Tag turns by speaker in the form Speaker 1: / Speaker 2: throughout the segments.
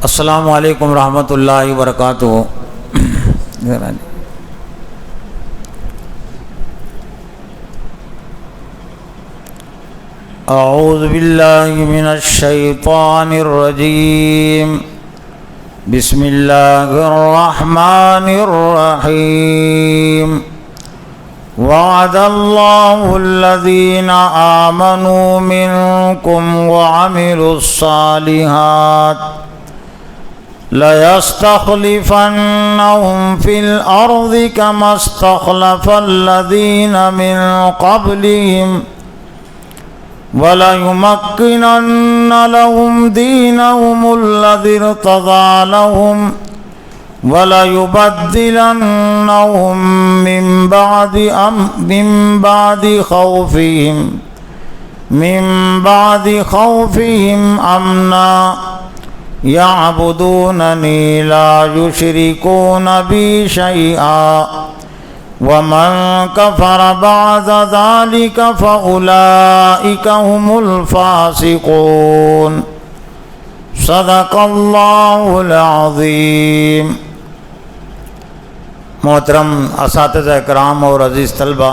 Speaker 1: السلام علیکم ورحمۃ اللہ وبرکاتہ۔ اعوذ باللہ من الشیطان الرجیم، بسم اللہ الرحمن الرحیم۔ وعد اللہ الذین آمنوا منکم وعملوا الصالحات لَيَسْتَخْلِفَنَّهُمْ فِي الْأَرْضِ كَمَا اسْتَخْلَفَ الَّذِينَ مِنْ قَبْلِهِمْ وَلَيُمَكِّنَنَّ لَهُمْ دِينَهُمُ الَّذِي ارْتَضَىٰ لَهُمْ وَلَيُبَدِّلَنَّهُمْ مِنْ بَعْدِ خَوْفِهِمْ أَمْنًا يعبدونني لا يشركون بي شيئا ومن كفر بعد ذلك فأولئك هم الفاسقون۔ صدق اللہ العظیم۔ محترم اساتذہ کرام اور عزیز طلبہ،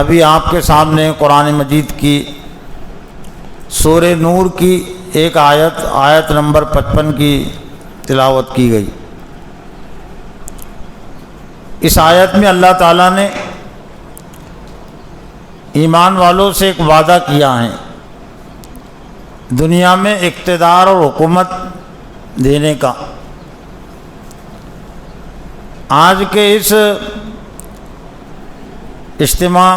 Speaker 1: ابھی آپ کے سامنے قرآن مجید کی سورہ نور کی ایک آیت نمبر 55 کی تلاوت کی گئی۔ اس آیت میں اللہ تعالیٰ نے ایمان والوں سے ایک وعدہ کیا ہے دنیا میں اقتدار اور حکومت دینے کا۔ آج کے اس اجتماع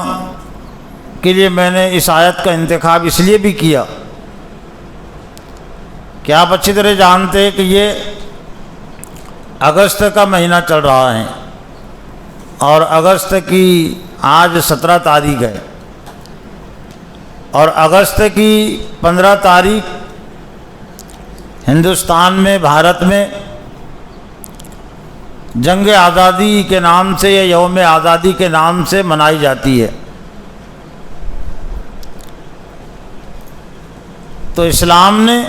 Speaker 1: کے لیے میں نے اس آیت کا انتخاب اس لیے بھی کیا کہ آپ اچھی طرح جانتے ہیں کہ یہ اگست کا مہینہ چل رہا ہے اور اگست کی آج 17 تاریخ ہے، اور اگست کی 15 تاریخ ہندوستان میں، بھارت میں جنگ آزادی کے نام سے یا یوم آزادی کے نام سے منائی جاتی ہے۔ تو اسلام نے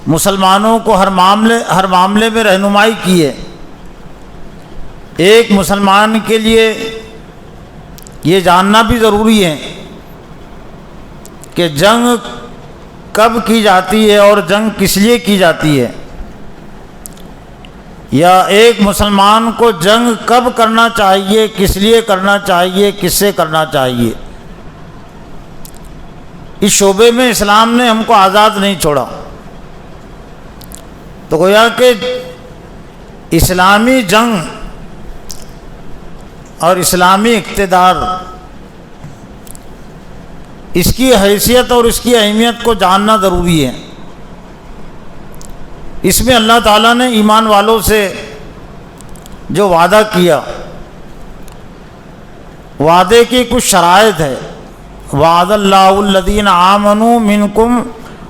Speaker 1: مسلمانوں کو ہر معاملے میں رہنمائی کی ہے۔ ایک مسلمان کے لیے یہ جاننا بھی ضروری ہے کہ جنگ کب کی جاتی ہے اور جنگ کس لیے کی جاتی ہے، یا ایک مسلمان کو جنگ کب کرنا چاہیے، کس لیے کرنا چاہیے، کس سے کرنا چاہیے۔ اس شعبے میں اسلام نے ہم کو آزاد نہیں چھوڑا۔ تو گویا کہ اسلامی جنگ اور اسلامی اقتدار، اس کی حیثیت اور اس کی اہمیت کو جاننا ضروری ہے۔ اس میں اللہ تعالیٰ نے ایمان والوں سے جو وعدہ کیا، وعدے کی کچھ شرائط ہے۔ وعد اللہ الذین آمنوا منکم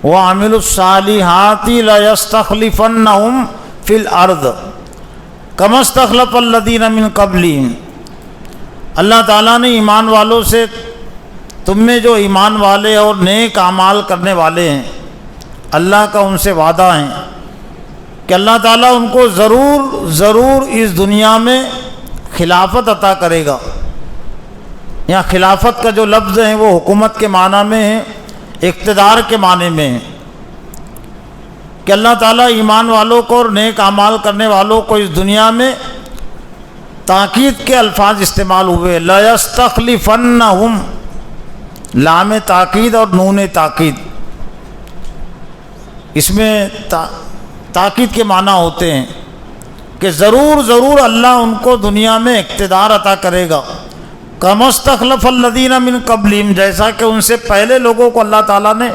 Speaker 1: وعملوا الصالحات لَيَسْتَخْلِفَنَّهُمْ فِي الْأَرْضِ كَمَا اسْتَخْلَفَ الَّذِينَ مِنْ قَبْلِهِمْ۔ اللہ تعالیٰ نے ایمان والوں سے، تم میں جو ایمان والے اور نیک اعمال کرنے والے ہیں، اللہ کا ان سے وعدہ ہے کہ اللہ تعالیٰ ان کو ضرور اس دنیا میں خلافت عطا کرے گا۔ یہاں خلافت کا جو لفظ ہے وہ حکومت کے معنی میں ہے، اقتدار کے معنی میں ہے، کہ اللہ تعالیٰ ایمان والوں کو اور نیک اعمال کرنے والوں کو اس دنیا میں تاکید کے الفاظ استعمال ہوئے۔ لَيَسْتَخْلِفَنَّهُمْ، لام تاکید اور نون تاکید، اس میں تاکید کے معنی ہوتے ہیں کہ ضرور اللہ ان کو دنیا میں اقتدار عطا کرے گا۔ کَمَا اسْتَخْلَفَ الَّذِينَ مِنْ قَبْلِهِمْ، جیسا کہ ان سے پہلے لوگوں کو اللہ تعالیٰ نے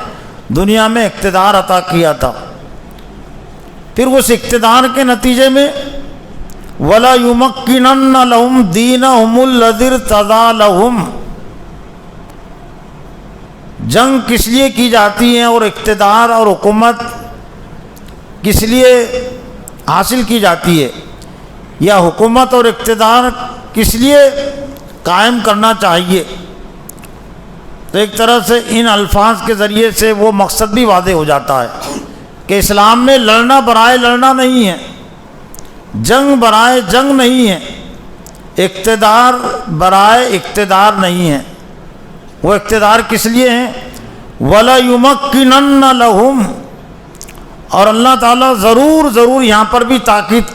Speaker 1: دنیا میں اقتدار عطا کیا تھا۔ پھر اس اقتدار کے نتیجے میں وَلَيُمَكِّنَنَّ لَهُمْ دِينَهُمُ الَّذِي ارْتَضَىٰ لَهُمْ، جنگ کس لیے کی جاتی ہے اور اقتدار اور حکومت کس لیے حاصل کی جاتی ہے، یا حکومت اور اقتدار کس لیے قائم کرنا چاہیے۔ تو ایک طرح سے ان الفاظ کے ذریعے سے وہ مقصد بھی واضح ہو جاتا ہے کہ اسلام میں لڑنا برائے لڑنا نہیں ہے، جنگ برائے جنگ نہیں ہے، اقتدار برائے اقتدار نہیں ہے۔ وہ اقتدار کس لیے ہیں؟ وَلَيُمَكِّنَنَّ لَهُمْ، اور اللہ تعالیٰ ضرور ضرور، یہاں پر بھی تاکید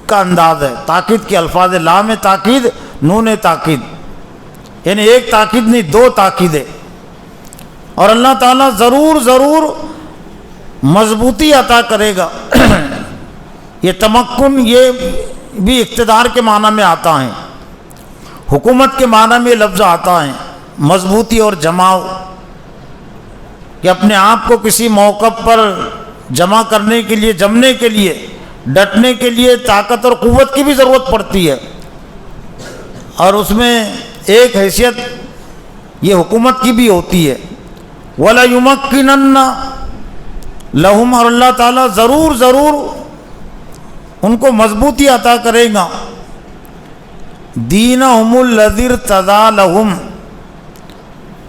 Speaker 1: کا انداز ہے، تاکید کے الفاظ، لام تاکید، نون تاکید، یعنی ایک تاکید نہیں، دو تاکید ہے۔ اور اللہ تعالیٰ ضرور ضرور مضبوطی عطا کرے گا۔ یہ تمکن یہ بھی اقتدار کے معنی میں آتا ہے، حکومت کے معنی میں لفظ آتا ہے، مضبوطی اور جماؤ، کہ اپنے آپ کو کسی موقع پر جمع کرنے کے لیے، جمنے کے لیے، ڈٹنے کے لیے طاقت اور قوت کی بھی ضرورت پڑتی ہے، اور اس میں ایک حیثیت یہ حکومت کی بھی ہوتی ہے۔ وَلَيُمَكِّنَنَّ لَهُمْ، اور اللہ تعالیٰ ضرور ضرور ان کو مضبوطی عطا کرے گا۔ دِينَهُمُ الَّذِي ارْتَضَىٰ لَهُمْ،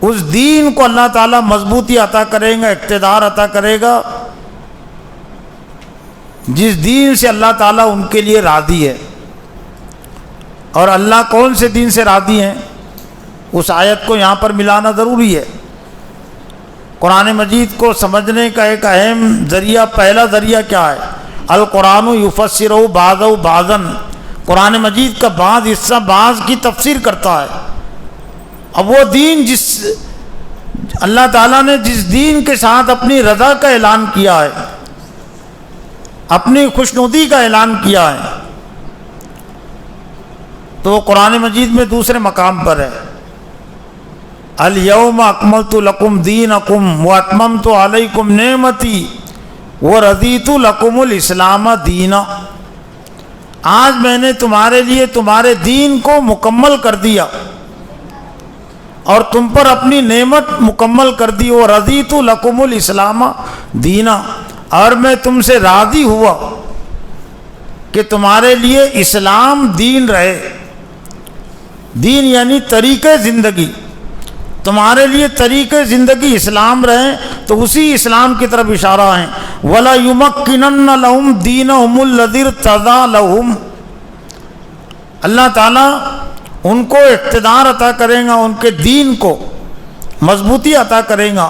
Speaker 1: اس دین کو اللہ تعالیٰ مضبوطی عطا کرے گا، اقتدار عطا کرے گا، جس دین سے اللہ تعالیٰ ان کے لیے راضی ہے۔ اور اللہ کون سے دین سے راضی ہیں، اس آیت کو یہاں پر ملانا ضروری ہے۔ قرآن مجید کو سمجھنے کا ایک اہم ذریعہ، پہلا ذریعہ کیا ہے؟ القرآن یفسرہ بعضہ بعضاً، قرآن مجید کا بعض حصہ بعض کی تفسیر کرتا ہے۔ اب وہ دین جس اللہ تعالیٰ نے جس دین کے ساتھ اپنی رضا کا اعلان کیا ہے، اپنی خوشنودی کا اعلان کیا ہے، تو وہ قرآن مجید میں دوسرے مقام پر ہے۔ الیوم اکملت لکم دینکم واتممت علیکم نعمتی ورضیت لکم الاسلام دینا، آج میں نے تمہارے لیے تمہارے دین کو مکمل کر دیا اور تم پر اپنی نعمت مکمل کر دی، ورضیت لکم الاسلام دینا، اور میں تم سے راضی ہوا کہ تمہارے لیے اسلام دین رہے۔ دین یعنی طریقے زندگی، تمہارے لیے طریقے زندگی اسلام رہے، تو اسی اسلام کی طرف اشارہ ہے۔ وَلَيُمَكِّنَنَّ لَهُمْ دِينَهُمُ الَّذِي ارْتَضَىٰ لَهُمْ، اللہ تعالیٰ ان کو اقتدار عطا کرے گا، ان کے دین کو مضبوطی عطا کرے گا،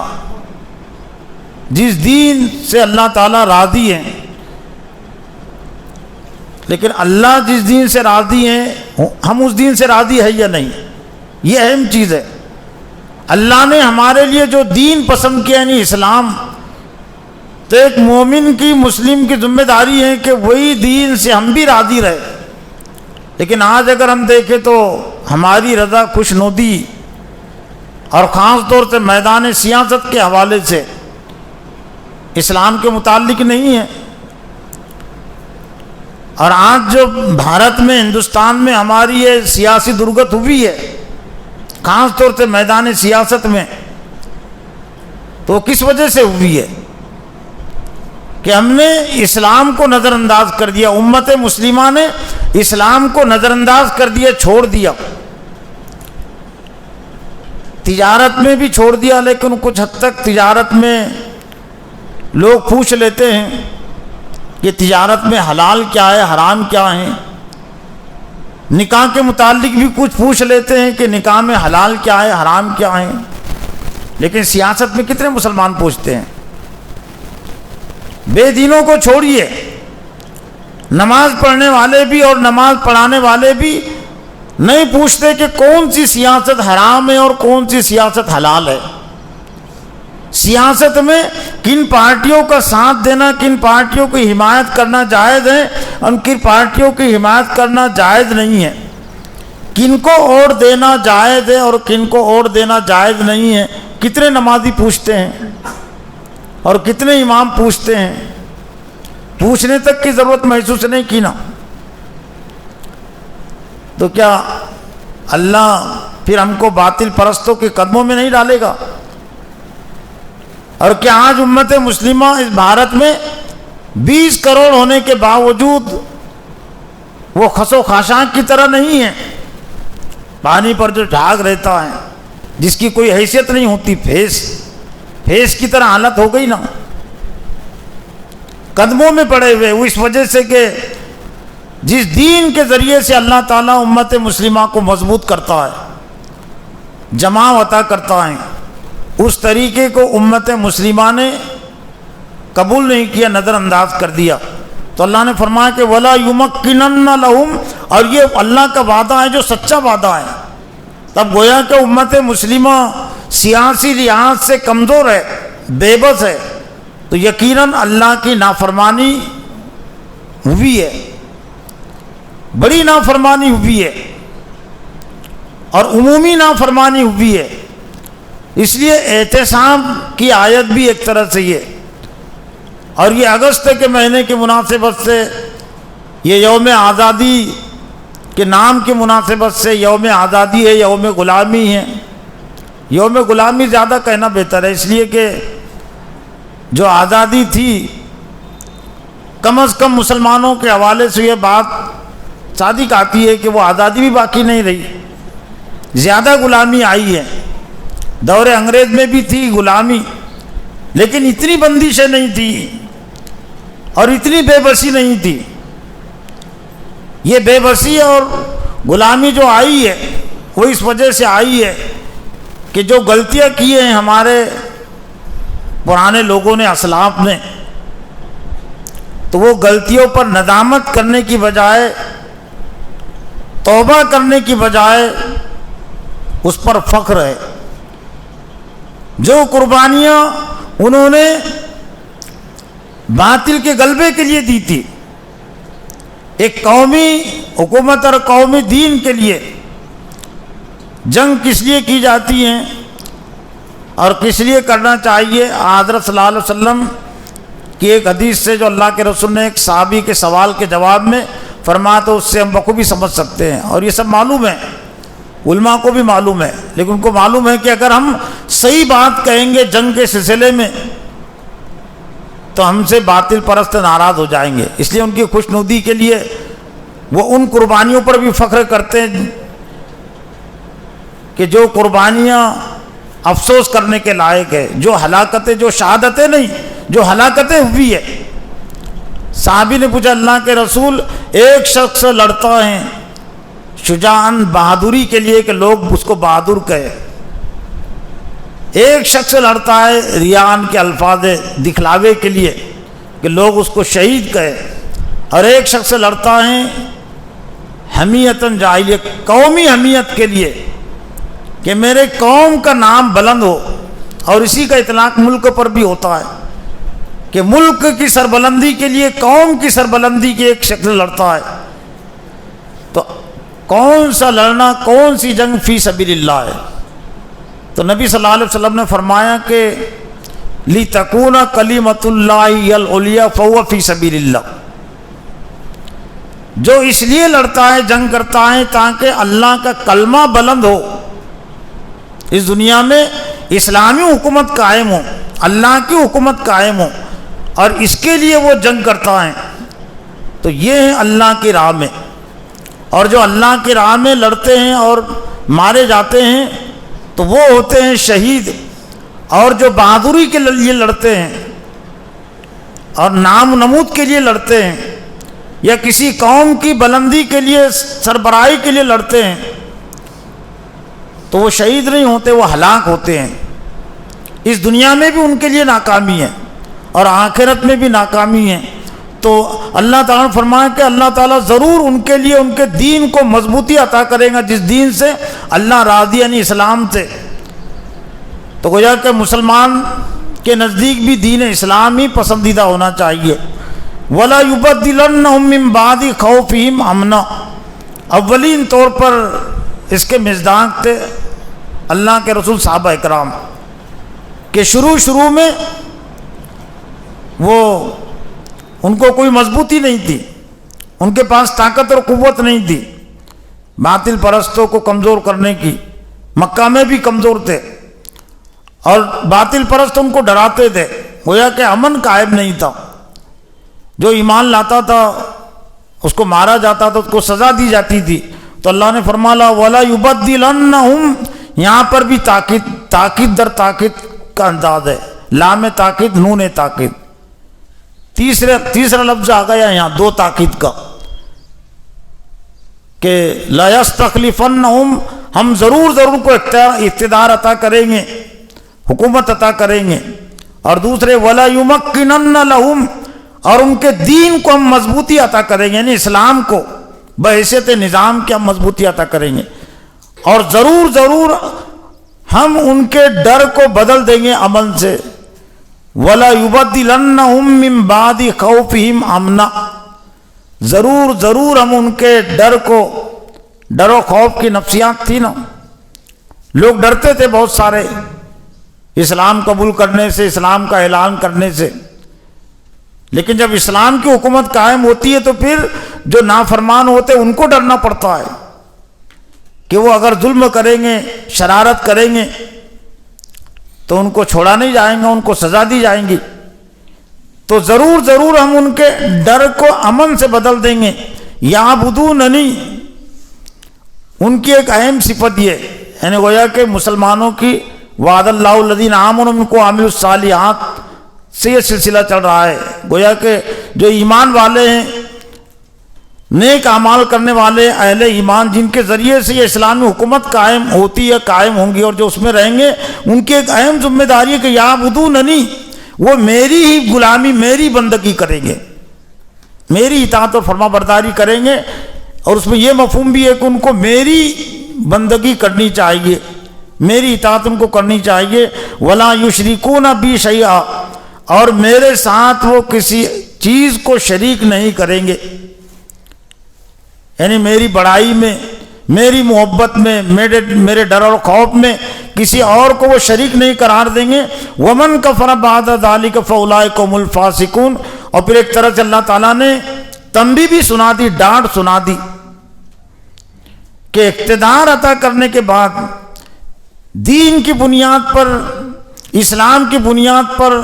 Speaker 1: جس دین سے اللہ تعالیٰ راضی ہیں۔ لیکن اللہ جس دین سے راضی ہیں، ہم اس دین سے راضی ہے یا نہیں، یہ اہم چیز ہے۔ اللہ نے ہمارے لیے جو دین پسند کیا یعنی اسلام، تو ایک مومن کی، مسلم کی ذمہ داری ہے کہ وہی دین سے ہم بھی راضی رہے۔ لیکن آج اگر ہم دیکھیں تو ہماری رضا خوشنودی اور خاص طور سے میدان سیاست کے حوالے سے اسلام کے متعلق نہیں ہے۔ اور آج جو بھارت میں، ہندوستان میں ہماری یہ سیاسی درگت ہوئی ہے، خاص طور سے میدان سیاست میں، تو کس وجہ سے ہوئی ہے؟ کہ ہم نے اسلام کو نظر انداز کر دیا، امت مسلمہ نے اسلام کو نظر انداز کر دیا، چھوڑ دیا، تجارت میں بھی چھوڑ دیا۔ لیکن کچھ حد تک تجارت میں لوگ پوچھ لیتے ہیں کہ تجارت میں حلال کیا ہے، حرام کیا ہے، نکاح کے متعلق بھی کچھ پوچھ لیتے ہیں کہ نکاح میں حلال کیا ہے، حرام کیا ہے، لیکن سیاست میں کتنے مسلمان پوچھتے ہیں؟ بے دینوں کو چھوڑیے، نماز پڑھنے والے بھی اور نماز پڑھانے والے بھی نہیں پوچھتے کہ کون سی سیاست حرام ہے اور کون سی سیاست حلال ہے۔ سیاست میں کن پارٹیوں کا ساتھ دینا، کن پارٹیوں کی حمایت کرنا جائز ہے، ان کی پارٹیوں کی حمایت کرنا جائز نہیں ہے، کن کو ووٹ دینا جائز ہے اور کن کو ووٹ دینا جائز نہیں ہے، کتنے نمازی پوچھتے ہیں اور کتنے امام پوچھتے ہیں؟ پوچھنے تک کی ضرورت محسوس نہیں کی نا، تو کیا اللہ پھر ہم کو باطل پرستوں کے قدموں میں نہیں ڈالے گا؟ اور کیا آج امت مسلمہ اس بھارت میں 20 کروڑ ہونے کے باوجود وہ خس و خاشاک کی طرح نہیں ہے؟ پانی پر جو ڈھاگ رہتا ہے، جس کی کوئی حیثیت نہیں ہوتی، پھیس کی طرح حالت ہو گئی نا۔ قدموں میں پڑے ہوئے، وہ اس وجہ سے کہ جس دین کے ذریعے سے اللہ تعالیٰ امت مسلمہ کو مضبوط کرتا ہے، جماع عطا کرتا ہے، اس طریقے کو امت مسلمہ نے قبول نہیں کیا، نظر انداز کر دیا۔ تو اللہ نے فرمایا کہ وَلَا يُمَكِّنَنَّ لَهُمْ، اور یہ اللہ کا وعدہ ہے جو سچا وعدہ ہے۔ تب گویا کہ امت مسلمہ سیاسی لحاظ سے کمزور ہے، بے بس ہے، تو یقیناً اللہ کی نافرمانی ہوئی ہے، بڑی نافرمانی ہوئی ہے، اور عمومی نافرمانی ہوئی ہے۔ اس لیے احتساب کی آیت بھی ایک طرح سے یہ، اور یہ اگست کے مہینے کی مناسبت سے، یہ یوم آزادی کے نام کی مناسبت سے یوم آزادی ہے، یوم غلامی ہے۔ یوم غلامی زیادہ کہنا بہتر ہے، اس لیے کہ جو آزادی تھی، کم از کم مسلمانوں کے حوالے سے یہ بات صادق آتی ہے کہ وہ آزادی بھی باقی نہیں رہی، زیادہ غلامی آئی ہے۔ دور انگریز میں بھی تھی غلامی، لیکن اتنی بندشیں نہیں تھی اور اتنی بے بسی نہیں تھی۔ یہ بے بسی اور غلامی جو آئی ہے وہ اس وجہ سے آئی ہے کہ جو غلطیاں کی ہیں ہمارے پرانے لوگوں نے، اسلاف نے، تو وہ غلطیوں پر ندامت کرنے کی بجائے، توبہ کرنے کی بجائے اس پر فخر ہے۔ جو قربانیاں انہوں نے باطل کے غلبے کے لیے دی تھی، ایک قومی حکومت اور قومی دین کے لیے جنگ کس لیے کی جاتی ہیں اور کس لیے کرنا چاہیے، حضرت صلی اللہ علیہ وسلم کی ایک حدیث سے جو اللہ کے رسول نے ایک صحابی کے سوال کے جواب میں فرمایا، تو اس سے ہم بخوبی سمجھ سکتے ہیں، اور یہ سب معلوم ہے، علماء کو بھی معلوم ہے، لیکن ان کو معلوم ہے کہ اگر ہم صحیح بات کہیں گے جنگ کے سلسلے میں تو ہم سے باطل پرست ناراض ہو جائیں گے، اس لیے ان کی خوشنودی کے لیے وہ ان قربانیوں پر بھی فخر کرتے ہیں کہ جو قربانیاں افسوس کرنے کے لائق ہے، جو ہلاکتیں، جو شہادتیں نہیں، جو ہلاکتیں ہوئی ہے۔ صحابی نے پوچھا اللہ کے رسول، ایک شخص لڑتا ہے شجاعاً بہادری کے لیے کہ لوگ اس کو بہادر کہے، ایک شخص لڑتا ہے ریان کے الفاظ دکھلاوے کے لیے کہ لوگ اس کو شہید کہے، اور ایک شخص لڑتا ہے حمیتاً جاہلیہ، قومی حمیت کے لیے کہ میرے قوم کا نام بلند ہو، اور اسی کا اطلاق ملک پر بھی ہوتا ہے کہ ملک کی سربلندی کے لیے، قوم کی سربلندی کے ایک شخص لڑتا ہے۔ تو کون سا لڑنا، کون سی جنگ فی سبیل اللہ ہے؟ تو نبی صلی اللہ علیہ وسلم نے فرمایا کہ لِتَكُونَ كَلِمَةُ اللَّهِ الْعُلْيَا فَهُوَ فِي سَبِيلِ اللَّهِ، جو اس لیے لڑتا ہے، جنگ کرتا ہے تاکہ اللہ کا کلمہ بلند ہو، اس دنیا میں اسلامی حکومت قائم ہو، اللہ کی حکومت قائم ہو، اور اس کے لیے وہ جنگ کرتا ہے۔ تو یہ ہے اللہ کی راہ میں، اور جو اللہ کی راہ میں لڑتے ہیں اور مارے جاتے ہیں تو وہ ہوتے ہیں شہید، اور جو بہادری کے لیے لڑتے ہیں اور نام و نمود کے لیے لڑتے ہیں یا کسی قوم کی بلندی کے لیے، سربراہی کے لیے لڑتے ہیں، تو وہ شہید نہیں ہوتے، وہ ہلاک ہوتے ہیں۔ اس دنیا میں بھی ان کے لیے ناکامی ہے اور آخرت میں بھی ناکامی ہے۔ تو اللہ تعالیٰ نے فرمایا کہ اللہ تعالیٰ ضرور ان کے لیے ان کے دین کو مضبوطی عطا کرے گا، جس دین سے اللہ راضی، یعنی اسلام سے۔ تو گویا کہ مسلمان کے نزدیک بھی دین اسلام ہی پسندیدہ ہونا چاہیے۔ وَلَا يُبَدِّلَنَّهُم مِّن بَعْدِ خَوْفِهِمْ أَمْنًا، اولین طور پر اس کے مصداق تھے اللہ کے رسول صحابہ اکرام کہ شروع میں وہ ان کو کوئی مضبوطی نہیں تھی، ان کے پاس طاقت اور قوت نہیں تھی باطل پرستوں کو کمزور کرنے کی، مکہ میں بھی کمزور تھے اور باطل پرست ان کو ڈراتے تھے، گویا کہ امن قائم نہیں تھا، جو ایمان لاتا تھا اس کو مارا جاتا تھا، اس کو سزا دی جاتی تھی۔ تو اللہ نے فرمایا وَلَا يُبَدِّلَنَّهُمْ، یہاں پر بھی تاکید در تاکید کا انداز ہے، لام تاکید نون تاکید، تیسرا لفظ آ گیا یہاں دو تاکید کا کہ لا یستخلفنہم، ہم ضرور کو اقتدار عطا کریں گے، حکومت عطا کریں گے، اور دوسرے ولا یمکنن لہم، اور ان کے دین کو ہم مضبوطی عطا کریں گے، یعنی اسلام کو بحیثیت نظام کی ہم مضبوطی عطا کریں گے، اور ضرور ہم ان کے ڈر کو بدل دیں گے امن سے، ولا یبدلنہم من بعد خوفہم امنا، ضرور ہم ان کے ڈر و خوف کی نفسیات تھی نا، لوگ ڈرتے تھے بہت سارے اسلام قبول کرنے سے، اسلام کا اعلان کرنے سے، لیکن جب اسلام کی حکومت قائم ہوتی ہے تو پھر جو نافرمان ہوتے ان کو ڈرنا پڑتا ہے کہ وہ اگر ظلم کریں گے، شرارت کریں گے تو ان کو چھوڑا نہیں جائیں گا، ان کو سزا دی جائیں گی، تو ضرور ہم ان کے ڈر کو امن سے بدل دیں گے۔ یعبدوننی، ان کی ایک اہم صفت یہ، یعنی گویا کہ مسلمانوں کی وعد اللہ الذین آمنوا منکم وعملوا الصالحات سے یہ سلسلہ چل رہا ہے، گویا کہ جو ایمان والے ہیں، نیک اعمال کرنے والے اہل ایمان، جن کے ذریعے سے یہ اسلامی حکومت قائم ہوتی ہے، قائم ہوں گی، اور جو اس میں رہیں گے، ان کی ایک اہم ذمہ داری ہے کہ یعبدوننی، وہ میری ہی غلامی، میری بندگی کریں گے، میری اطاعت اور فرما برداری کریں گے، اور اس میں یہ مفہوم بھی ہے کہ ان کو میری بندگی کرنی چاہیے، میری اطاعت ان کو کرنی چاہیے، ولا یشرکون بی شیئا، اور میرے ساتھ وہ کسی چیز کو شریک نہیں کریں گے، یعنی میری بڑائی میں، میری محبت میں، میرے ڈر اور خوف میں کسی اور کو وہ شریک نہیں قرار دیں گے۔ ومن کفر بعد ذلک فاولئک هم الفاسقون، اور پھر ایک طرح سے اللہ تعالیٰ نے تنبیہ بھی سنا دی، ڈانٹ سنا دی کہ اقتدار عطا کرنے کے بعد دین کی بنیاد پر، اسلام کی بنیاد پر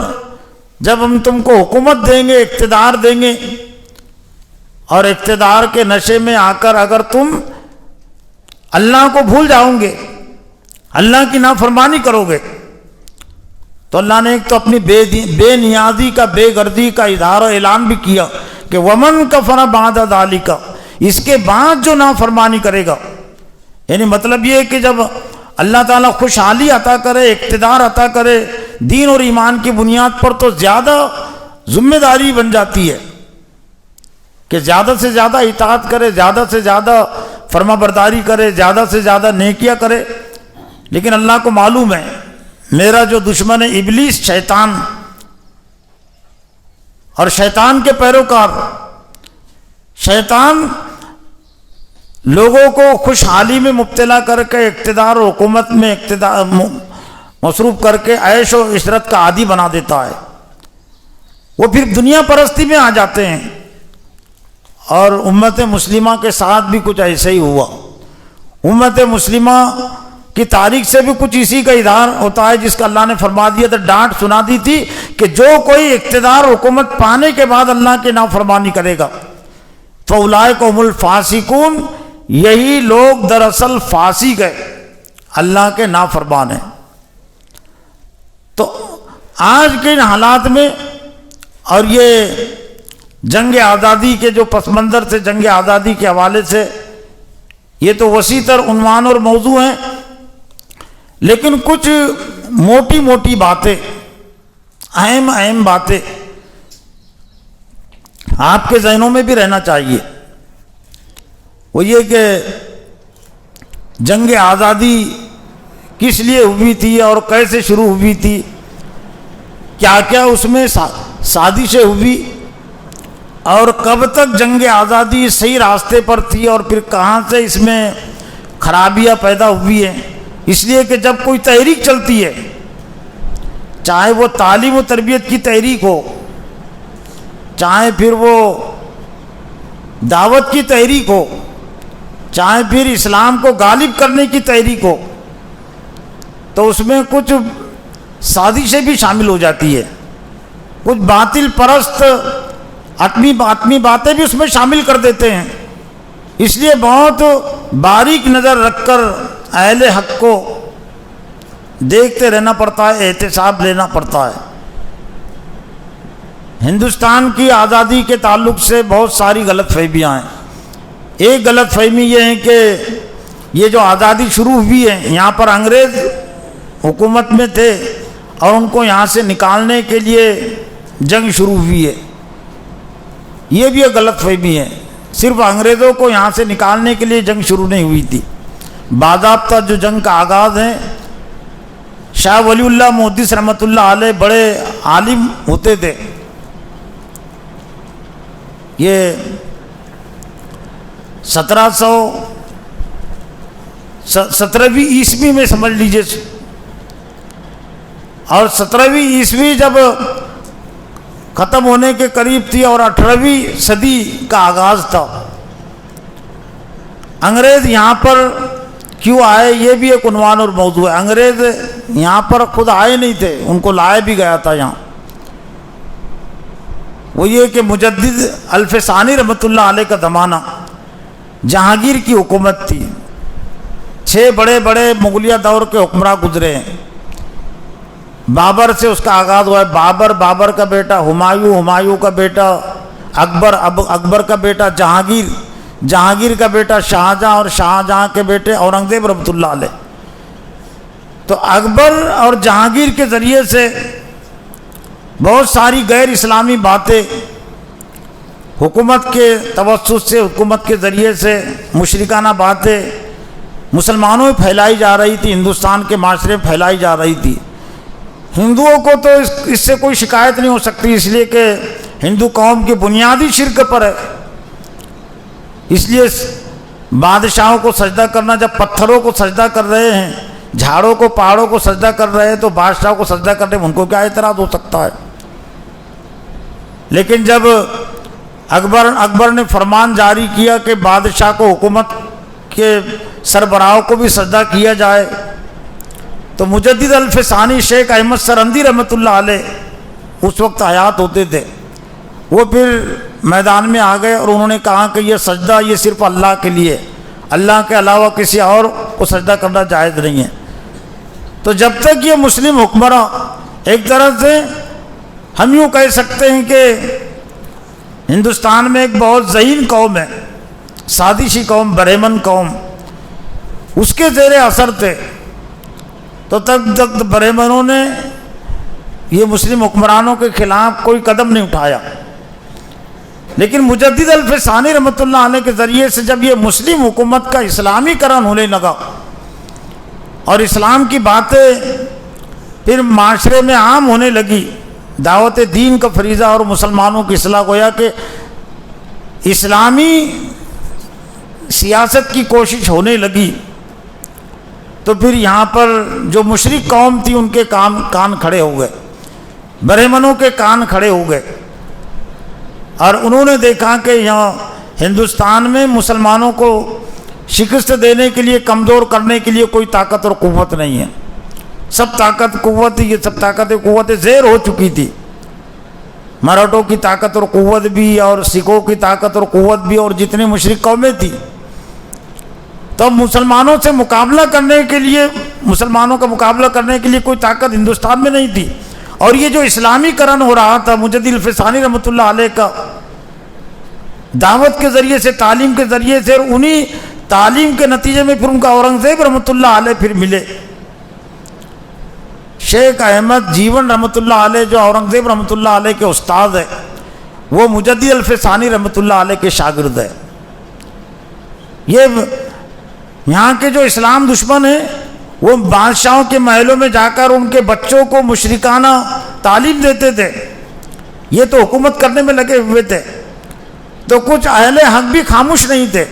Speaker 1: جب ہم تم کو حکومت دیں گے، اقتدار دیں گے، اور اقتدار کے نشے میں آ کر اگر تم اللہ کو بھول جاؤ گے، اللہ کی نافرمانی کرو گے، تو اللہ نے ایک تو اپنی بے نیازی کا، بے گردی کا اظہار و اعلان بھی کیا کہ ومن کفر بعد ذالک، اس کے بعد جو نافرمانی کرے گا، یعنی مطلب یہ ہے کہ جب اللہ تعالیٰ خوشحالی عطا کرے، اقتدار عطا کرے دین اور ایمان کی بنیاد پر، تو زیادہ ذمہ داری بن جاتی ہے کہ زیادہ سے زیادہ اطاعت کرے، زیادہ سے زیادہ فرما برداری کرے، زیادہ سے زیادہ نیکیاں کرے، لیکن اللہ کو معلوم ہے میرا جو دشمن ہے ابلیس، شیطان، اور شیطان کے پیروکار، شیطان لوگوں کو خوشحالی میں مبتلا کر کے، اقتدار و حکومت میں مصروف کر کے عیش و عشرت کا عادی بنا دیتا ہے، وہ پھر دنیا پرستی میں آ جاتے ہیں، اور امت مسلمہ کے ساتھ بھی کچھ ایسا ہی ہوا۔ امت مسلمہ کی تاریخ سے بھی کچھ اسی کا اظہار ہوتا ہے، جس کا اللہ نے فرما دیا تھا، ڈانٹ سنا دی تھی کہ جو کوئی اقتدار حکومت پانے کے بعد اللہ کی نافرمانی کرے گا فاولئک هم الفاسقون، یہی لوگ دراصل فاسق ہیں، اللہ کے نافرمان ہیں۔ تو آج کے ان حالات میں، اور یہ جنگ آزادی کے جو پس منظر سے، جنگ آزادی کے حوالے سے، یہ تو وسیع تر عنوان اور موضوع ہیں، لیکن کچھ موٹی موٹی باتیں، اہم باتیں آپ کے ذہنوں میں بھی رہنا چاہیے۔ وہ یہ کہ جنگ آزادی کس لیے ہوئی تھی اور کیسے شروع ہوئی تھی، کیا کیا اس میں سازشیں ہوئی، اور کب تک جنگ آزادی صحیح راستے پر تھی، اور پھر کہاں سے اس میں خرابیاں پیدا ہوئی ہیں۔ اس لیے کہ جب کوئی تحریک چلتی ہے، چاہے وہ تعلیم و تربیت کی تحریک ہو، چاہے پھر وہ دعوت کی تحریک ہو، چاہے پھر اسلام کو غالب کرنے کی تحریک ہو، تو اس میں کچھ سازشیں بھی شامل ہو جاتی ہے، کچھ باطل پرست آدمی باتیں بھی اس میں شامل کر دیتے ہیں۔ اس لیے بہت باریک نظر رکھ کر اہل حق کو دیکھتے رہنا پڑتا ہے، احتساب لینا پڑتا ہے۔ ہندوستان کی آزادی کے تعلق سے بہت ساری غلط فہمیاں ہیں۔ ایک غلط فہمی یہ ہے کہ یہ جو آزادی شروع ہوئی ہے، یہاں پر انگریز حکومت میں تھے اور ان کو یہاں سے نکالنے کے لیے جنگ شروع ہوئی ہے، یہ بھی ایک غلط فہمی ہے۔ صرف انگریزوں کو یہاں سے نکالنے کے لیے جنگ شروع نہیں ہوئی تھی، باضابطہ جو جنگ کا آغاز ہے، شاہ ولی اللہ محدث رحمۃ اللہ علیہ بڑے عالم ہوتے تھے، یہ 1717ویں عیسوی میں سمجھ لیجئے، اور 17ویں عیسوی جب ختم ہونے کے قریب تھی اور 18ویں صدی کا آغاز تھا۔ انگریز یہاں پر کیوں آئے یہ بھی ایک عنوان اور موضوع ہے۔ انگریز یہاں پر خود آئے نہیں تھے، ان کو لایا بھی گیا تھا یہاں۔ وہ یہ کہ مجدد الف ثانی رحمۃ اللہ علیہ کا زمانہ، جہانگیر کی حکومت تھی، 6 بڑے بڑے مغلیہ دور کے حکمراں گزرے ہیں۔ بابر سے اس کا آغاز ہوا ہے، بابر کا بیٹا ہمایوں کا بیٹا اکبر کا بیٹا جہانگیر کا بیٹا شاہجہاں، اور شاہجہاں کے بیٹے اورنگزیب رحمۃ اللہ علیہ۔ تو اکبر اور جہانگیر کے ذریعے سے بہت ساری غیر اسلامی باتیں حکومت کے توسط سے، حکومت کے ذریعے سے مشرکانہ باتیں مسلمانوں میں پھیلائی جا رہی تھی، ہندوستان کے معاشرے میں پھیلائی جا رہی تھی۔ ہندوؤں کو تو اس سے کوئی شکایت نہیں ہو سکتی، اس لیے کہ ہندو قوم کی بنیادی شرک پر ہے۔ اس لیے بادشاہوں کو سجدہ کرنا، جب پتھروں کو سجدہ کر رہے ہیں، جھاڑوں کو پہاڑوں کو سجدہ کر رہے ہیں، تو بادشاہ کو سجدہ کرنے میں ان کو کیا اعتراض ہو سکتا ہے؟ لیکن جب اکبر نے فرمان جاری کیا کہ بادشاہ کو، حکومت کے سربراہوں کو بھی سجدہ کیا جائے، تو مجدد الف ثانی شیخ احمد سرہندی رحمۃ اللہ علیہ اس وقت حیات ہوتے تھے، وہ پھر میدان میں آ گئے اور انہوں نے کہا کہ یہ سجدہ یہ صرف اللہ کے لیے، اللہ کے علاوہ کسی اور کو سجدہ کرنا جائز نہیں ہے۔ تو جب تک یہ مسلم حکمراں، ایک طرح سے ہم یوں کہہ سکتے ہیں کہ ہندوستان میں ایک بہت ذہین قوم ہے، سازشی قوم، برہمن قوم، اس کے زیر اثر تھے، تو تب تک برہمنوں نے یہ مسلم حکمرانوں کے خلاف کوئی قدم نہیں اٹھایا۔ لیکن مجدد الف ثانی رحمۃ اللہ علیہ کے ذریعے سے جب یہ مسلم حکومت کا اسلامی کرن ہونے لگا اور اسلام کی باتیں پھر معاشرے میں عام ہونے لگی، دعوت دین کا فریضہ اور مسلمانوں کی اصلاح، گویا کہ اسلامی سیاست کی کوشش ہونے لگی، تو پھر یہاں پر جو مشرک قوم تھی ان کے کان کھڑے ہو گئے، برہمنوں کے کان کھڑے ہو گئے، اور انہوں نے دیکھا کہ یہاں ہندوستان میں مسلمانوں کو شکست دینے کے لیے، کمزور کرنے کے لیے کوئی طاقت اور قوت نہیں ہے، سب طاقت قوت زیر ہو چکی تھی، مراٹھوں کی طاقت اور قوت بھی، اور سکھوں کی طاقت اور قوت بھی، اور جتنی مشرک قومیں تھیں، تو مسلمانوں سے مقابلہ کرنے کے لیے، مسلمانوں کا مقابلہ کرنے کے لیے کوئی طاقت ہندوستان میں نہیں تھی۔ اور یہ جو اسلامی کرن ہو رہا تھا مجدد الف ثانی رحمۃ اللہ علیہ کا، دعوت کے ذریعے سے، تعلیم کے ذریعے سے، اور انہی تعلیم کے نتیجے میں پھر ان کا اورنگزیب رحمۃ اللہ علیہ پھر ملے۔ شیخ احمد جیون رحمۃ اللہ علیہ جو اورنگزیب رحمۃ اللہ علیہ کے استاد ہے، وہ مجدد الف ثانی رحمۃ اللہ علیہ کے شاگرد ہے۔ یہ یہاں کے جو اسلام دشمن ہیں، وہ بادشاہوں کے محلوں میں جا کر ان کے بچوں کو مشرکانہ تعلیم دیتے تھے، یہ تو حکومت کرنے میں لگے ہوئے تھے، تو کچھ اہل حق بھی خاموش نہیں تھے،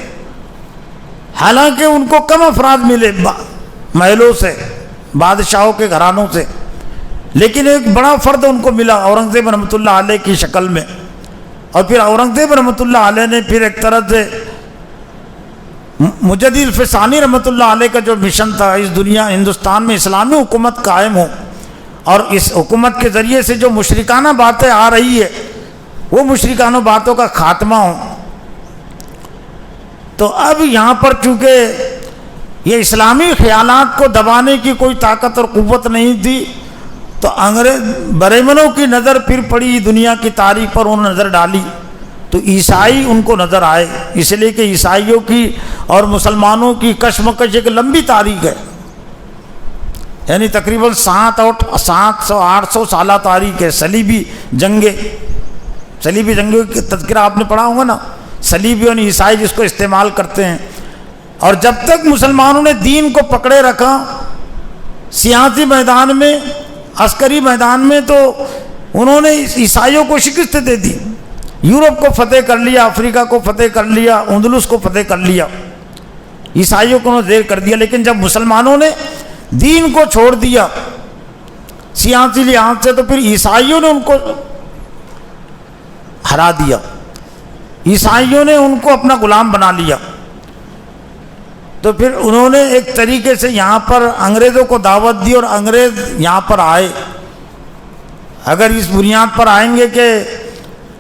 Speaker 1: حالانکہ ان کو کم افراد ملے محلوں سے، بادشاہوں کے گھرانوں سے، لیکن ایک بڑا فرد ان کو ملا اورنگزیب رحمۃ اللہ علیہ کی شکل میں۔ اور پھر اورنگزیب رحمۃ اللہ علیہ نے پھر ایک طرح سے مجدد الف ثانی رحمۃ اللہ علیہ کا جو مشن تھا، اس دنیا ہندوستان میں اسلامی حکومت قائم ہو اور اس حکومت کے ذریعے سے جو مشرکانہ باتیں آ رہی ہے وہ مشرکانہ باتوں کا خاتمہ ہو، تو اب یہاں پر چونکہ یہ اسلامی خیالات کو دبانے کی کوئی طاقت اور قوت نہیں تھی، تو انگریز بریمنوں کی نظر پھر پڑی دنیا کی تاریخ پر، انہوں نے نظر ڈالی تو عیسائی ان کو نظر آئے، اس لیے کہ عیسائیوں کی اور مسلمانوں کی کشمکش ایک لمبی تاریخ ہے، یعنی تقریباً 700-800 سالہ تاریخ ہے۔ صلیبی جنگیں کا تذکرہ آپ نے پڑھا ہوگا نا، صلیبی اور عیسائی جس کو استعمال کرتے ہیں۔ اور جب تک مسلمانوں نے دین کو پکڑے رکھا سیاسی میدان میں، عسکری میدان میں، تو انہوں نے عیسائیوں کو شکست دے دی، یورپ کو فتح کر لیا، افریقہ کو فتح کر لیا، اندلس کو فتح کر لیا، عیسائیوں کو انہوں نے زیر کر دیا۔ لیکن جب مسلمانوں نے دین کو چھوڑ دیا سیاسی لحاظ سے، تو پھر عیسائیوں نے ان کو ہرا دیا، عیسائیوں نے ان کو اپنا غلام بنا لیا۔ تو پھر انہوں نے ایک طریقے سے یہاں پر انگریزوں کو دعوت دی، اور انگریز یہاں پر آئے۔ اگر اس بنیاد پر آئیں گے کہ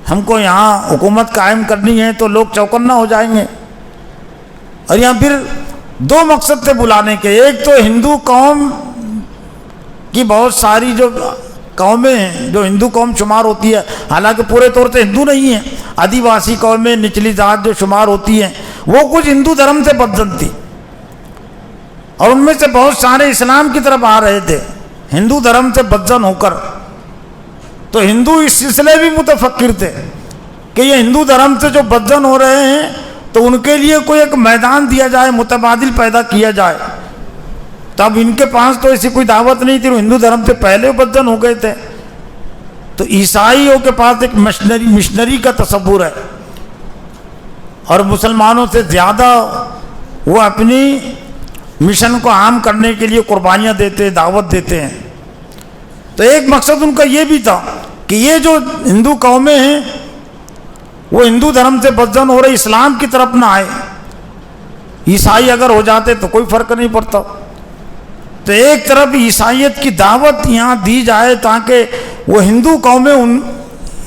Speaker 1: ہم کو یہاں حکومت قائم کرنی ہے تو لوگ چوکنا ہو جائیں گے۔ اور یہاں پھر دو مقصد تھے بلانے کے، ایک تو ہندو قوم کی بہت ساری جو قومیں ہیں جو ہندو قوم شمار ہوتی ہے، حالانکہ پورے طور سے ہندو نہیں ہیں، آدیواسی قومیں، نچلی ذات جو شمار ہوتی ہیں، وہ کچھ ہندو دھرم سے بدزن تھی، اور ان میں سے بہت سارے اسلام کی طرف آ رہے تھے ہندو دھرم سے بدزن ہو کر۔ تو ہندو اس سلسلے بھی متفکر تھے کہ یہ ہندو دھرم سے جو بدزن ہو رہے ہیں تو ان کے لیے کوئی ایک میدان دیا جائے، متبادل پیدا کیا جائے۔ تب ان کے پاس تو ایسی کوئی دعوت نہیں تھی، وہ ہندو دھرم سے پہلے بدزن ہو گئے تھے۔ تو عیسائیوں کے پاس ایک مشنری کا تصور ہے، اور مسلمانوں سے زیادہ وہ اپنی مشن کو عام کرنے کے لیے قربانیاں دیتے، دعوت دیتے ہیں۔ تو ایک مقصد ان کا یہ بھی تھا کہ یہ جو ہندو قومیں ہیں وہ ہندو دھرم سے بدزن ہو رہے، اسلام کی طرف نہ آئے، عیسائی اگر ہو جاتے تو کوئی فرق نہیں پڑتا۔ تو ایک طرف عیسائیت کی دعوت یہاں دی جائے تاکہ وہ ہندو قومیں ان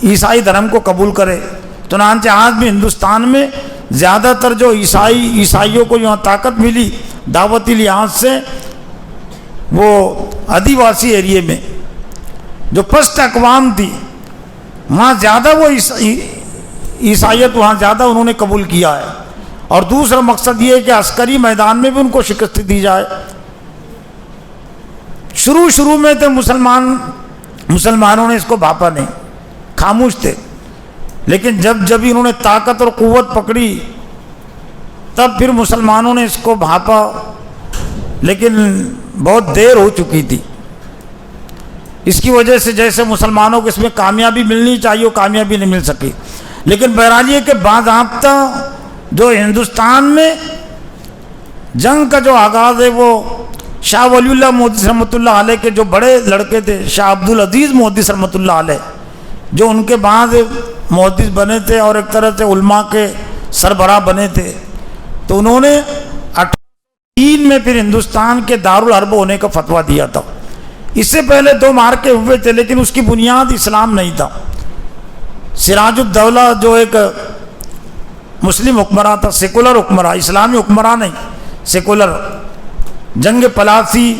Speaker 1: عیسائی دھرم کو قبول کرے۔ چنانچہ آج بھی ہندوستان میں زیادہ تر جو عیسائیوں کو یہاں طاقت ملی دعوتی لحاظ سے، وہ آدیواسی ایریے میں جو پشت اقوام تھی وہاں زیادہ وہ عیسائیت وہاں زیادہ انہوں نے قبول کیا ہے۔ اور دوسرا مقصد یہ ہے کہ عسکری میدان میں بھی ان کو شکست دی جائے۔ شروع میں تو مسلمانوں نے اس کو بھاپا نہیں، خاموش تھے، لیکن جب انہوں نے طاقت اور قوت پکڑی تب پھر مسلمانوں نے اس کو بھاپا، لیکن بہت دیر ہو چکی تھی۔ اس کی وجہ سے جیسے مسلمانوں کو اس میں کامیابی ملنی چاہیے وہ کامیابی نہیں مل سکی۔ لیکن بہرحال یہ کہ باضابطہ جو ہندوستان میں جنگ کا جو آغاز ہے وہ شاہ ولی اللہ محدث رحمۃ اللہ علیہ کے جو بڑے لڑکے تھے، شاہ عبدالعزیز محدث رحمۃ اللہ علیہ، جو ان کے بعد محدث بنے تھے اور ایک طرح سے علماء کے سربراہ بنے تھے، تو انہوں نے 1803 میں پھر ہندوستان کے دارالحرب ہونے کا فتویٰ دیا تھا۔ اس سے پہلے 2 معرکے ہوئے تھے لیکن اس کی بنیاد اسلام نہیں تھا۔ سراج الدولہ جو ایک مسلم حکمراں تھا، سیکولر حکمراں، اسلامی حکمراں نہیں، سیکولر، جنگ پلاسی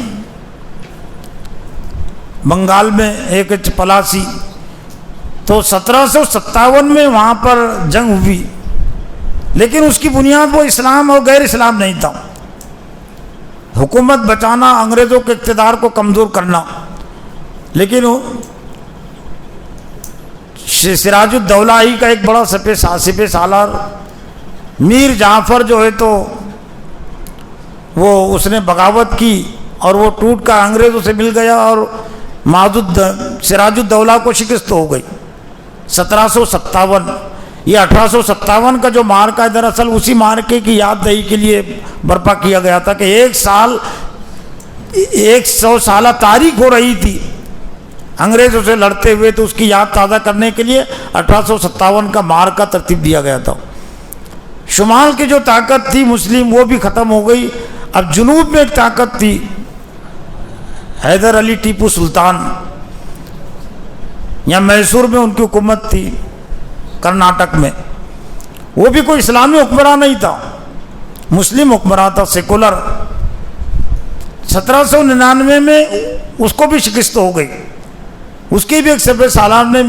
Speaker 1: بنگال میں ایک پلاسی، تو 1757 میں وہاں پر جنگ ہوئی، لیکن اس کی بنیاد وہ اسلام اور غیر اسلام نہیں تھا، حکومت بچانا، انگریزوں کے اقتدار کو کمزور کرنا۔ لیکن سراج الدولہ ہی کا ایک بڑا سپہ سالار میر جعفر جو ہے تو وہ اس نے بغاوت کی اور وہ ٹوٹ کر انگریزوں سے مل گیا اور سراج الدولہ کو شکست ہو گئی 1757۔ یہ 1857 کا جو معرکہ ہے دراصل اسی معرکے کی یاد دہی کے لیے برپا کیا گیا تھا کہ 100 سالہ تاریخ ہو رہی تھی انگریزوں سے لڑتے ہوئے، تو اس کی یاد تازہ کرنے کے لیے 1857 کا معرکہ ترتیب دیا گیا تھا۔ شمال کی جو طاقت تھی مسلم وہ بھی ختم ہو گئی، اب جنوب میں ایک طاقت تھی حیدر علی ٹیپو سلطان، یا میسور میں ان کی حکومت تھی، کرناٹک میں، وہ بھی کوئی اسلامی حکمراں نہیں تھا، مسلم حکمراں تھا، سیکولر۔ 1799 میں اس کو بھی شکست ہو گئی اس کی بھی ایک سپہ سالار نے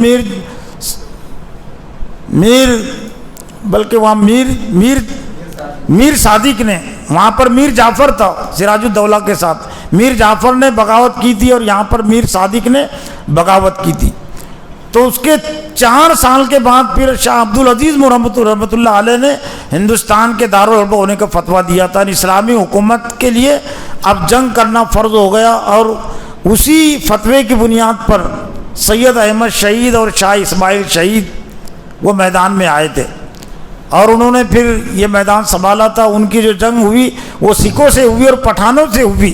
Speaker 1: بلکہ وہاں میر صادق نے، وہاں پر میر جعفر تھا سراج الدولہ کے ساتھ، میر جعفر نے بغاوت کی تھی اور یہاں پر میر صادق نے بغاوت کی تھی. تو اس کے 4 سال کے بعد پھر شاہ عبدالعزیز رحمۃ اللہ علیہ نے ہندوستان کے دارالحرب ہونے کا فتویٰ دیا تھا. اسلامی حکومت کے لیے اب جنگ کرنا فرض ہو گیا، اور اسی فتوے کی بنیاد پر سید احمد شہید اور شاہ اسماعیل شہید وہ میدان میں آئے تھے، اور انہوں نے پھر یہ میدان سنبھالا تھا. ان کی جو جنگ ہوئی وہ سکھوں سے ہوئی اور پٹھانوں سے ہوئی.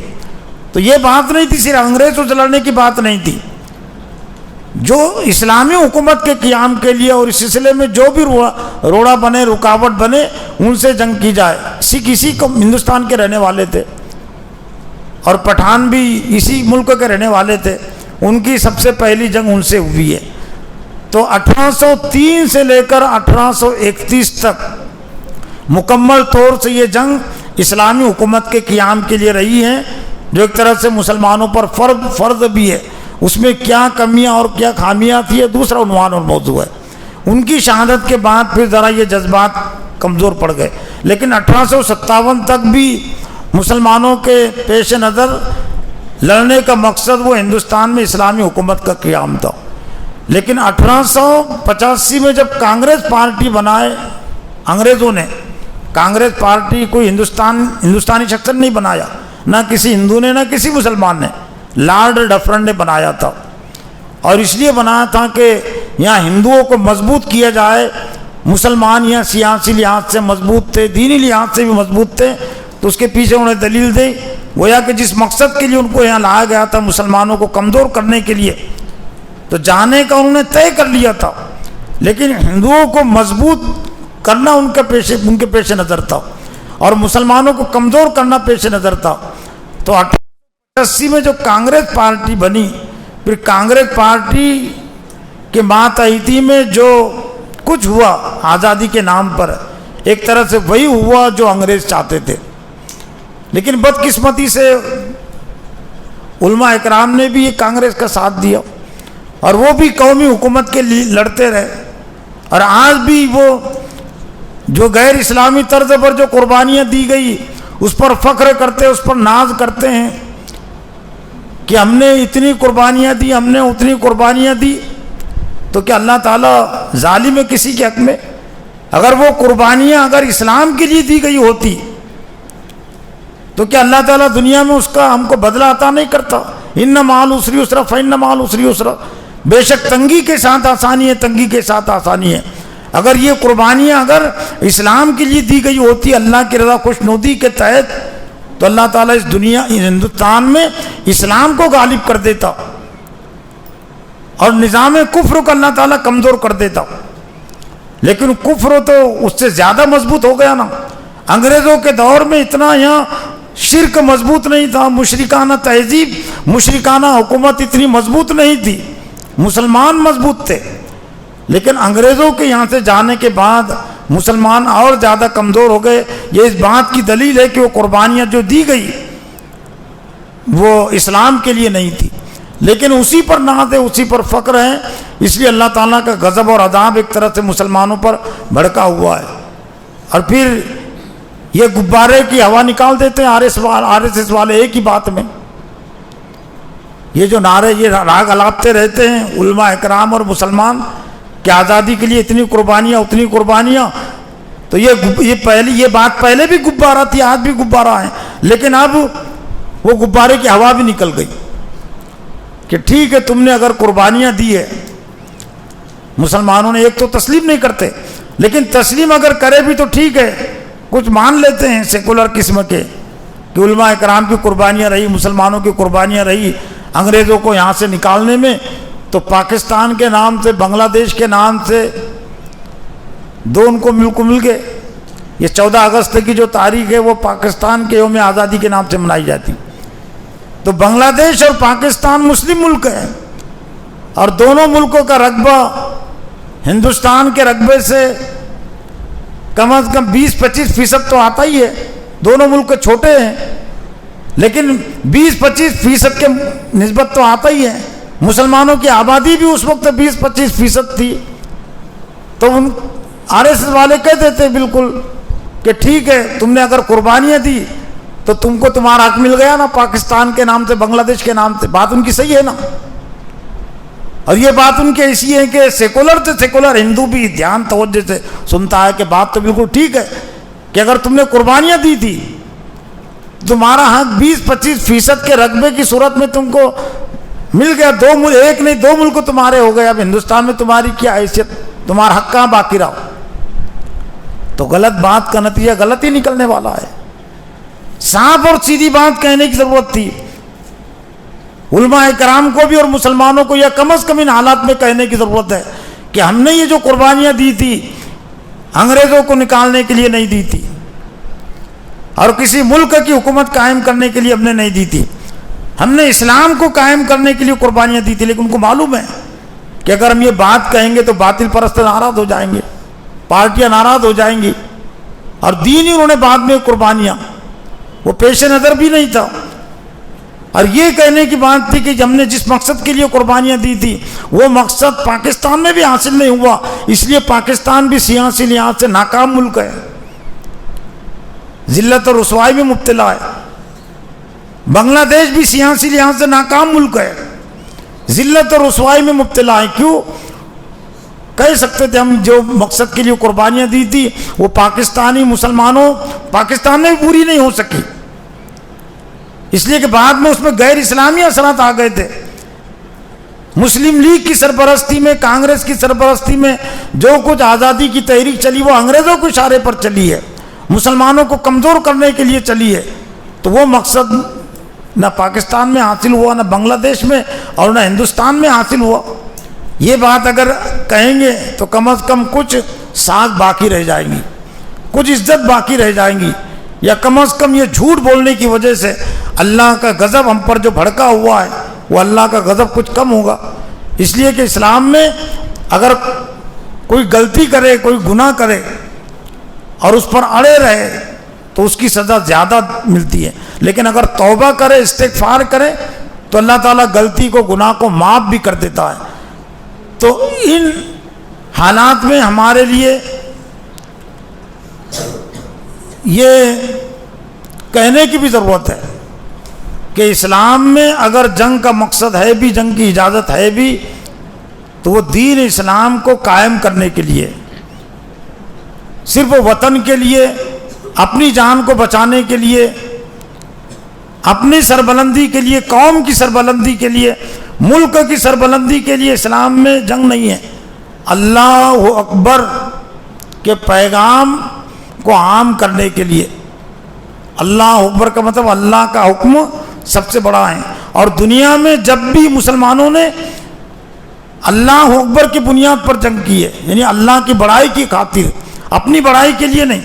Speaker 1: تو یہ بات نہیں تھی صرف انگریزوں سے لڑنے کی بات نہیں تھی، جو اسلامی حکومت کے قیام کے لیے اور اس سلسلے میں جو بھی روڑا بنے، رکاوٹ بنے، ان سے جنگ کی جائے. سکھ اسی کو ہندوستان کے رہنے والے تھے اور پٹھان بھی اسی ملک کے رہنے والے تھے. ان کی سب سے پہلی جنگ ان سے ہوئی ہے. تو 1803 سے لے کر 1831 تک مکمل طور سے یہ جنگ اسلامی حکومت کے قیام کے لیے رہی ہے، جو ایک طرح سے مسلمانوں پر فرض بھی ہے. اس میں کیا کمیاں اور کیا خامیاں تھی، یہ دوسرا عنوان اور موضوع ہے. ان کی شہادت کے بعد پھر ذرا یہ جذبات کمزور پڑ گئے، لیکن 1857 تک بھی مسلمانوں کے پیش نظر لڑنے کا مقصد وہ ہندوستان میں اسلامی حکومت کا قیام تھا. لیکن 1885 میں جب کانگریس پارٹی بنائے انگریزوں نے، کانگریس پارٹی کوئی ہندوستانی شخص نہیں بنایا، نہ کسی ہندو نے نہ کسی مسلمان نے، لارڈ ڈفرن نے بنایا تھا. اور اس لیے بنایا تھا کہ یہاں ہندوؤں کو مضبوط کیا جائے. مسلمان یہاں سیاسی لحاظ سے مضبوط تھے، دینی لحاظ سے بھی مضبوط تھے. تو اس کے پیچھے انہوں نے دلیل دی، گویا کہ جس مقصد کے لیے ان کو یہاں لایا گیا تھا، مسلمانوں کو کمزور کرنے کے لیے، تو جانے کا انہوں نے طے کر لیا تھا، لیکن ہندوؤں کو مضبوط کرنا ان کے پیش نظر تھا اور مسلمانوں کو کمزور کرنا پیش نظر تھا. تو 1880 میں جو کانگریس پارٹی بنی، پھر کانگریس پارٹی کے ماتحتی میں جو کچھ ہوا آزادی کے نام پر، ایک طرح سے وہی ہوا جو انگریز چاہتے تھے. لیکن بدقسمتی سے علماء اکرام نے بھی یہ کانگریس کا ساتھ دیا، اور وہ بھی قومی حکومت کے لیے لڑتے رہے. اور آج بھی وہ جو غیر اسلامی طرز پر جو قربانیاں دی گئی اس پر فخر کرتے، اس پر ناز کرتے ہیں کہ ہم نے اتنی قربانیاں دی، ہم نے اتنی قربانیاں دی. تو کیا اللہ تعالیٰ ظالم ہے کسی کے حق میں؟ اگر وہ قربانیاں اگر اسلام کے لیے دی گئی ہوتی تو کیا اللہ تعالیٰ دنیا میں اس کا ہم کو بدلہ عطا نہیں کرتا؟ ان مع العسر یسرا فإن مع العسر یسرا. بے شک تنگی کے ساتھ آسانی ہے، تنگی کے ساتھ آسانی ہے. اگر یہ قربانیاں اگر اسلام کے لیے دی گئی ہوتی اللہ کی رضا خوشنودی کے تحت، تو اللہ تعالیٰ اس دنیا ہندوستان میں اسلام کو غالب کر دیتا اور نظام کفر کو اللہ تعالیٰ کمزور کر دیتا. لیکن کفر تو اس سے زیادہ مضبوط ہو گیا نا. انگریزوں کے دور میں اتنا یہاں شرک مضبوط نہیں تھا، مشرکانہ تہذیب، مشرکانہ حکومت اتنی مضبوط نہیں تھی، مسلمان مضبوط تھے. لیکن انگریزوں کے یہاں سے جانے کے بعد مسلمان اور زیادہ کمزور ہو گئے. یہ اس بات کی دلیل ہے کہ وہ قربانیاں جو دی گئی وہ اسلام کے لیے نہیں تھی، لیکن اسی پر ناز ہے، اسی پر فخر ہے. اس لیے اللہ تعالیٰ کا غضب اور عذاب ایک طرح سے مسلمانوں پر بھڑکا ہوا ہے. اور پھر یہ غبارے کی ہوا نکال دیتے ہیں آر ایس ایس والے ایک ہی بات میں. یہ جو نعرے، یہ راگ الاپتے رہتے ہیں علماء اکرام اور مسلمان کہ آزادی کے لیے اتنی قربانیاں اتنی قربانیاں. تو یہ بات پہلے بھی غبارہ تھی، آج بھی غبارہ ہے، لیکن اب وہ غبارے کی ہوا بھی نکل گئی کہ ٹھیک ہے تم نے اگر قربانیاں دی ہے. مسلمانوں نے ایک تو تسلیم نہیں کرتے، لیکن تسلیم اگر کرے بھی تو ٹھیک ہے، کچھ مان لیتے ہیں سیکولر قسم کے کہ علماء اکرام کی قربانیاں رہی، مسلمانوں کی قربانیاں رہی انگریزوں کو یہاں سے نکالنے میں. تو پاکستان کے نام سے، بنگلہ دیش کے نام سے دو ان کو مل گئے. یہ 14 اگست کی جو تاریخ ہے وہ پاکستان کے یوم آزادی کے نام سے منائی جاتی. تو بنگلہ دیش اور پاکستان مسلم ملک ہیں، اور دونوں ملکوں کا رقبہ ہندوستان کے رقبے سے کم از کم 20-25% تو آتا ہی ہے. دونوں ملک چھوٹے ہیں لیکن 20-25% کے نسبت تو آتا ہی ہے. مسلمانوں کی آبادی بھی اس وقت 20-25% تھی، تو ان RSS والے کہتے تھے بالکل کہ ٹھیک ہے، تم نے اگر قربانیاں دی تو تم کو تمہارا حق مل گیا نا، پاکستان کے نام سے، بنگلہ دیش کے نام سے. بات ان کی صحیح ہے نا. اور یہ بات ان کے ایسی ہے کہ سیکولر سے سیکولر ہندو بھی دھیان توجہ سے سنتا ہے کہ بات تو بالکل ٹھیک ہے کہ اگر تم نے قربانیاں دی تھی تمہارا حق 20-25% کے رقبے کی صورت میں تم کو مل گیا. ایک نہیں 2 ملک تمہارے ہو گئے. اب ہندوستان میں تمہاری کیا حیثیت، تمہارا حق کہاں باقی رہا؟ تو غلط بات کا نتیجہ غلط ہی نکلنے والا ہے. صاف اور سیدھی بات کہنے کی ضرورت تھی. علماء کرام کو بھی اور مسلمانوں کو یہ کم از کم ان حالات میں کہنے کی ضرورت ہے کہ ہم نے یہ جو قربانیاں دی تھی انگریزوں کو نکالنے کے لیے نہیں دی تھی، اور کسی ملک کی حکومت قائم کرنے کے لیے ہم نے نہیں دی تھی. ہم نے اسلام کو قائم کرنے کے لیے قربانیاں دی تھی. لیکن ان کو معلوم ہے کہ اگر ہم یہ بات کہیں گے تو باطل پرست ناراض ہو جائیں گے، پارٹیاں ناراض ہو جائیں گی، اور دین ہی انہوں نے بعد میں قربانیاں، وہ پیش نظر بھی نہیں تھا. اور یہ کہنے کی بات تھی کہ ہم نے جس مقصد کے لیے قربانیاں دی تھی وہ مقصد پاکستان میں بھی حاصل نہیں ہوا، اس لیے پاکستان بھی سیاسی لحاظ سے ناکام ملک ہے، ذلت اور رسوائی میں مبتلا ہے. بنگلہ دیش بھی سیاسی لحاظ سے ناکام ملک ہے، ذلت اور رسوائی میں مبتلا ہے. کیوں کہہ سکتے تھے ہم جو مقصد کے لیے قربانیاں دی تھی وہ پاکستانی مسلمانوں پاکستان میں بھی پوری نہیں ہو سکی، اس لیے کہ بعد میں اس میں غیر اسلامی اثرات آ گئے تھے. مسلم لیگ کی سرپرستی میں، کانگریس کی سرپرستی میں جو کچھ آزادی کی تحریک چلی وہ انگریزوں کے اشارے پر چلی ہے، مسلمانوں کو کمزور کرنے کے لیے چلی ہے. تو وہ مقصد نہ پاکستان میں حاصل ہوا، نہ بنگلہ دیش میں، اور نہ ہندوستان میں حاصل ہوا. یہ بات اگر کہیں گے تو کم از کم کچھ ساکھ باقی رہ جائیں گی، کچھ عزت باقی رہ جائیں گی، یا کم از کم یہ جھوٹ بولنے کی وجہ سے اللہ کا غضب ہم پر جو بھڑکا ہوا ہے وہ اللہ کا غضب کچھ کم ہوگا. اس لیے کہ اسلام میں اگر کوئی غلطی کرے، کوئی گناہ کرے اور اس پر اڑے رہے تو اس کی سزا زیادہ ملتی ہے. لیکن اگر توبہ کرے، استغفار کرے تو اللہ تعالیٰ غلطی کو، گناہ کو معاف بھی کر دیتا ہے. تو ان حالات میں ہمارے لیے یہ کہنے کی بھی ضرورت ہے کہ اسلام میں اگر جنگ کا مقصد ہے بھی، جنگ کی اجازت ہے بھی، تو وہ دین اسلام کو قائم کرنے کے لیے، صرف وطن کے لیے، اپنی جان کو بچانے کے لیے، اپنی سربلندی کے لیے، قوم کی سربلندی کے لیے، ملک کی سربلندی کے لیے اسلام میں جنگ نہیں ہے. اللہ اکبر کے پیغام کو عام کرنے کے لیے. اللہ اکبر کا مطلب اللہ کا حکم سب سے بڑا ہے. اور دنیا میں جب بھی مسلمانوں نے اللہ اکبر کی بنیاد پر جنگ کی ہے، یعنی اللہ کی بڑائی کی خاطر، اپنی بڑائی کے لیے نہیں،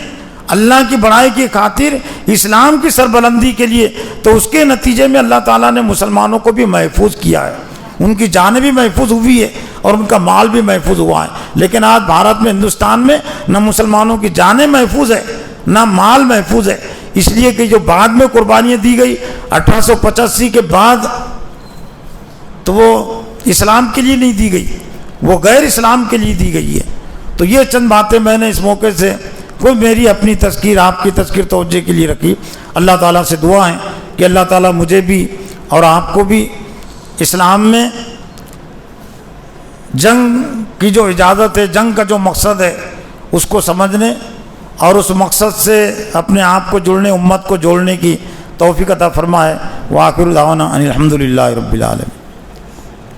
Speaker 1: اللہ کی بڑائی کی خاطر، اسلام کی سربلندی کے لیے، تو اس کے نتیجے میں اللہ تعالیٰ نے مسلمانوں کو بھی محفوظ کیا ہے، ان کی جانیں بھی محفوظ ہوئی ہے اور ان کا مال بھی محفوظ ہوا ہے. لیکن آج بھارت میں، ہندوستان میں نہ مسلمانوں کی جانیں محفوظ ہے نہ مال محفوظ ہے. اس لیے کہ جو بعد میں قربانیاں دی گئی 1885 کے بعد، تو وہ اسلام کے لیے نہیں دی گئی، وہ غیر اسلام کے لیے دی گئی ہے. تو یہ چند باتیں میں نے اس موقع سے کوئی میری اپنی تذکیر، آپ کی تذکیر توجہ کے لیے رکھی. اللہ تعالیٰ سے دعا ہے کہ اللہ تعالیٰ مجھے بھی اور آپ کو بھی اسلام میں جنگ کی جو اجازت ہے، جنگ کا جو مقصد ہے، اس کو سمجھنے اور اس مقصد سے اپنے آپ کو جڑنے، امت کو جوڑنے کی توفیق عطا فرمائے. وآخر دعوانا ان الحمد للہ رب العالمین.